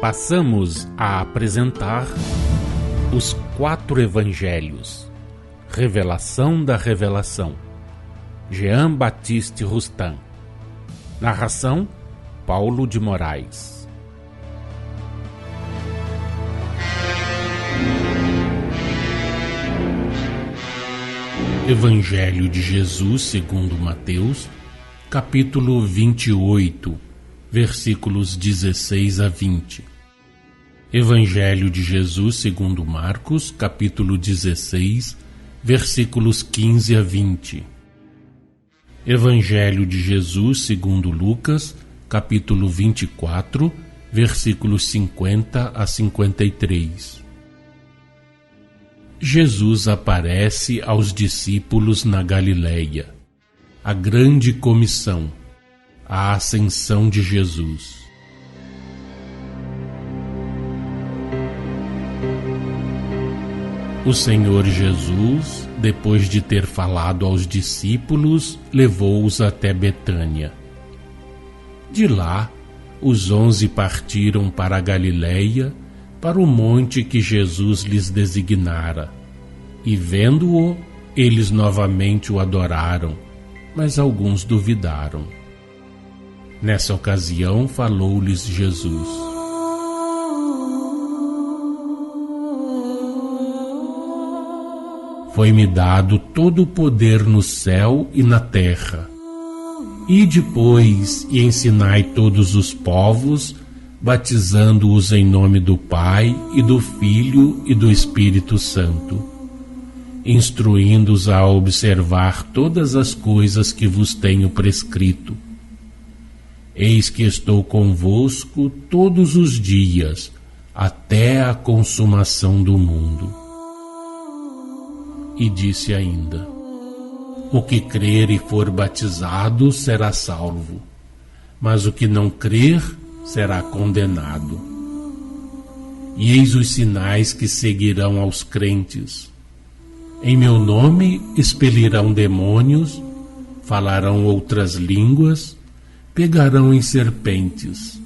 Passamos a apresentar os 4 Evangelhos, Revelação da Revelação, Jean Baptiste Rustin. Narração, Paulo de Moraes. Evangelho de Jesus segundo Mateus, capítulo 28, versículos 16 a 20. Evangelho de Jesus segundo Marcos, capítulo 16, versículos 15 a 20. Evangelho de Jesus segundo Lucas, capítulo 24, versículos 50 a 53. Jesus aparece aos discípulos na Galileia. A grande comissão, a ascensão de Jesus. O Senhor Jesus, depois de ter falado aos discípulos, levou-os até Betânia. De lá, os 11 partiram para a Galileia, para o monte que Jesus lhes designara. E vendo-o, eles novamente o adoraram, mas alguns duvidaram. Nessa ocasião, falou-lhes Jesus: Foi-me dado todo o poder no céu e na terra. Ide, pois, e ensinai todos os povos, batizando-os em nome do Pai, e do Filho, e do Espírito Santo, instruindo-os a observar todas as coisas que vos tenho prescrito. Eis que estou convosco todos os dias, até a consumação do mundo. E disse ainda: O que crer e for batizado será salvo, mas o que não crer será condenado. E eis os sinais que seguirão aos crentes: em meu nome expelirão demônios, falarão outras línguas, pegarão em serpentes,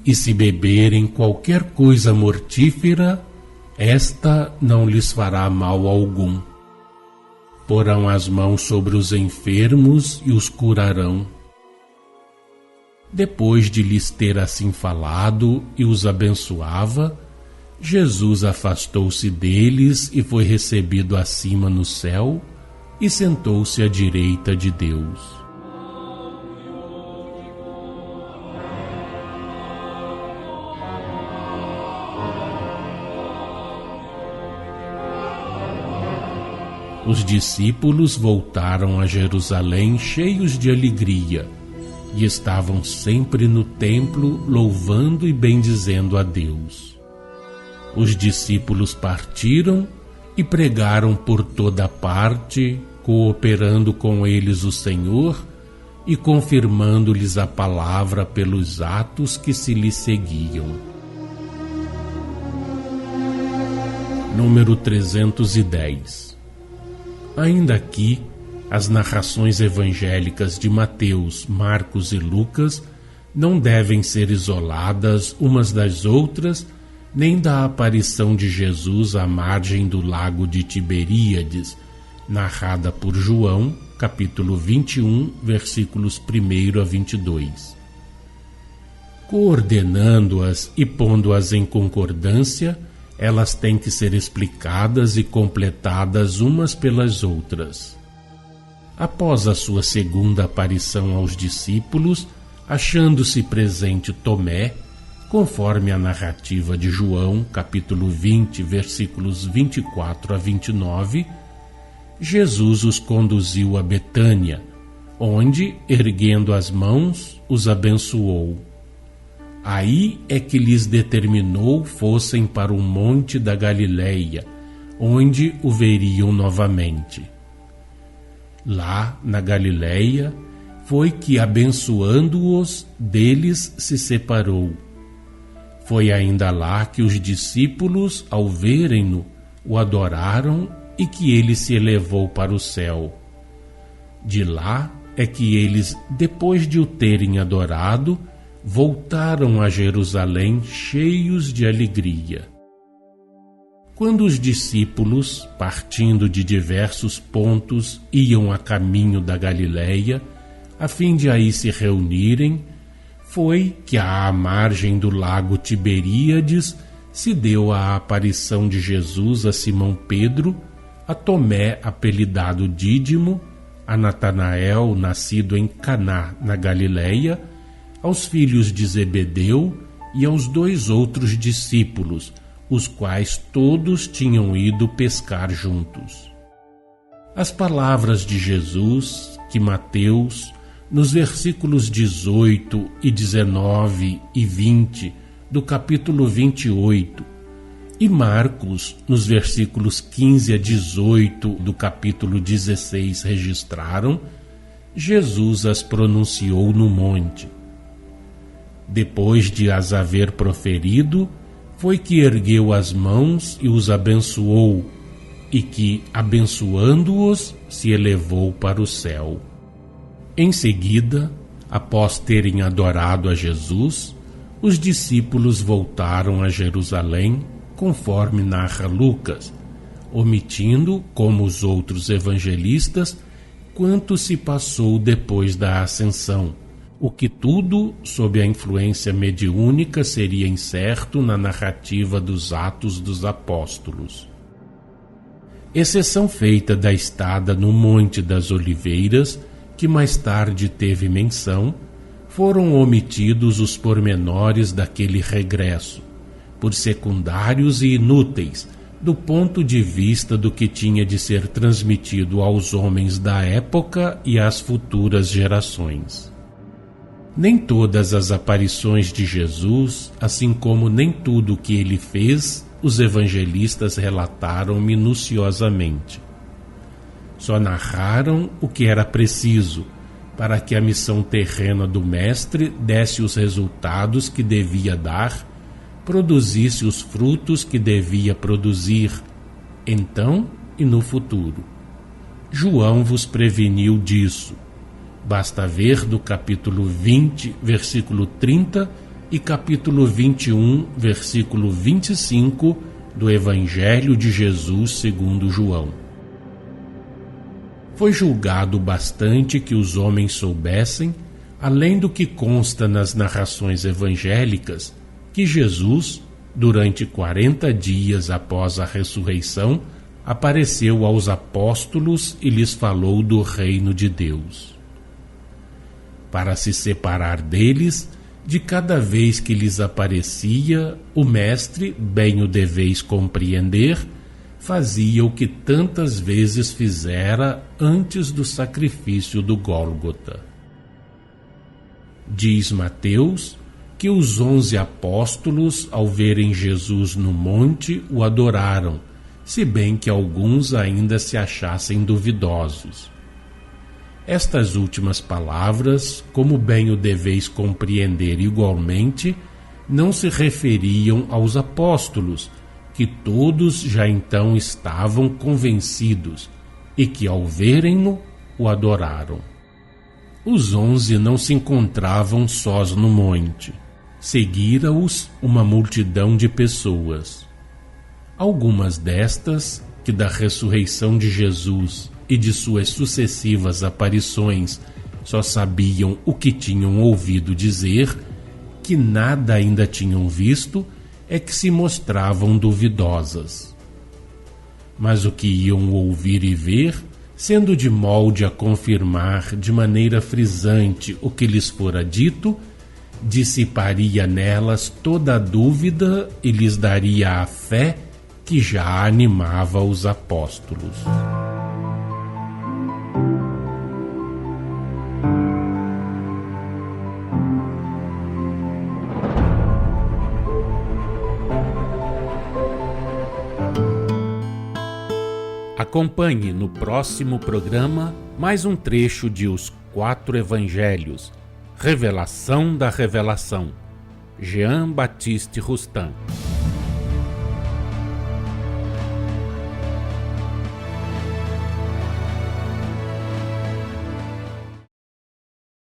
e se beberem qualquer coisa mortífera, esta não lhes fará mal algum. Porão as mãos sobre os enfermos e os curarão. Depois de lhes ter assim falado e os abençoava, Jesus afastou-se deles e foi recebido acima no céu e sentou-se à direita de Deus. Os discípulos voltaram a Jerusalém cheios de alegria e estavam sempre no templo louvando e bendizendo a Deus. Os discípulos partiram e pregaram por toda parte, cooperando com eles o Senhor e confirmando-lhes a palavra pelos atos que se lhes seguiam. Número 310. Ainda aqui, as narrações evangélicas de Mateus, Marcos e Lucas não devem ser isoladas umas das outras, nem da aparição de Jesus à margem do lago de Tiberíades, narrada por João, capítulo 21, versículos 1 a 22. Coordenando-as e pondo-as em concordância, elas têm que ser explicadas e completadas umas pelas outras. Após a sua segunda aparição aos discípulos, achando-se presente Tomé, conforme a narrativa de João, capítulo 20, versículos 24 a 29, Jesus os conduziu a Betânia, onde, erguendo as mãos, os abençoou. Aí é que lhes determinou fossem para o monte da Galileia, onde o veriam novamente. Lá, na Galileia, foi que, abençoando-os, deles se separou. Foi ainda lá que os discípulos, ao verem-no, o adoraram e que ele se elevou para o céu. De lá é que eles, depois de o terem adorado, voltaram a Jerusalém cheios de alegria. Quando os discípulos, partindo de diversos pontos, iam a caminho da Galileia, a fim de aí se reunirem, foi que à margem do lago Tiberíades se deu a aparição de Jesus a Simão Pedro, a Tomé, apelidado Dídimo, a Natanael, nascido em Caná, na Galileia, aos filhos de Zebedeu e aos 2 outros discípulos, os quais todos tinham ido pescar juntos. As palavras de Jesus que Mateus, nos versículos 18 e 19 e 20 do capítulo 28, e Marcos, nos versículos 15 a 18 do capítulo 16, registraram, Jesus as pronunciou no monte. Depois de as haver proferido, foi que ergueu as mãos e os abençoou, e que, abençoando-os, se elevou para o céu. Em seguida, após terem adorado a Jesus, os discípulos voltaram a Jerusalém, conforme narra Lucas, omitindo, como os outros evangelistas, quanto se passou depois da ascensão, o que tudo, sob a influência mediúnica, seria incerto na narrativa dos Atos dos Apóstolos. Exceção feita da estada no Monte das Oliveiras, que mais tarde teve menção, foram omitidos os pormenores daquele regresso, por secundários e inúteis, do ponto de vista do que tinha de ser transmitido aos homens da época e às futuras gerações. Nem todas as aparições de Jesus, assim como nem tudo o que ele fez, os evangelistas relataram minuciosamente. Só narraram o que era preciso, para que a missão terrena do Mestre desse os resultados que devia dar, produzisse os frutos que devia produzir, então e no futuro. João vos preveniu disso. Basta ver do capítulo 20, versículo 30 e capítulo 21, versículo 25 do Evangelho de Jesus segundo João. Foi julgado bastante que os homens soubessem, além do que consta nas narrações evangélicas, que Jesus, durante 40 dias após a ressurreição, apareceu aos apóstolos e lhes falou do reino de Deus. Para se separar deles, de cada vez que lhes aparecia, o Mestre, bem o deveis compreender, fazia o que tantas vezes fizera antes do sacrifício do Gólgota. Diz Mateus que os 11 apóstolos, ao verem Jesus no monte, o adoraram, se bem que alguns ainda se achassem duvidosos. Estas últimas palavras, como bem o deveis compreender igualmente, não se referiam aos apóstolos, que todos já então estavam convencidos e que, ao verem-no, o adoraram. Os 11 não se encontravam sós no monte. Seguira-os uma multidão de pessoas. Algumas destas, que da ressurreição de Jesus e de suas sucessivas aparições só sabiam o que tinham ouvido dizer, que nada ainda tinham visto, é que se mostravam duvidosas. Mas o que iam ouvir e ver, sendo de molde a confirmar de maneira frisante o que lhes fora dito, dissiparia nelas toda a dúvida e lhes daria a fé que já animava os apóstolos. Acompanhe no próximo programa mais um trecho de Os 4 Evangelhos, Revelação da Revelação, Jean Baptiste Rustin.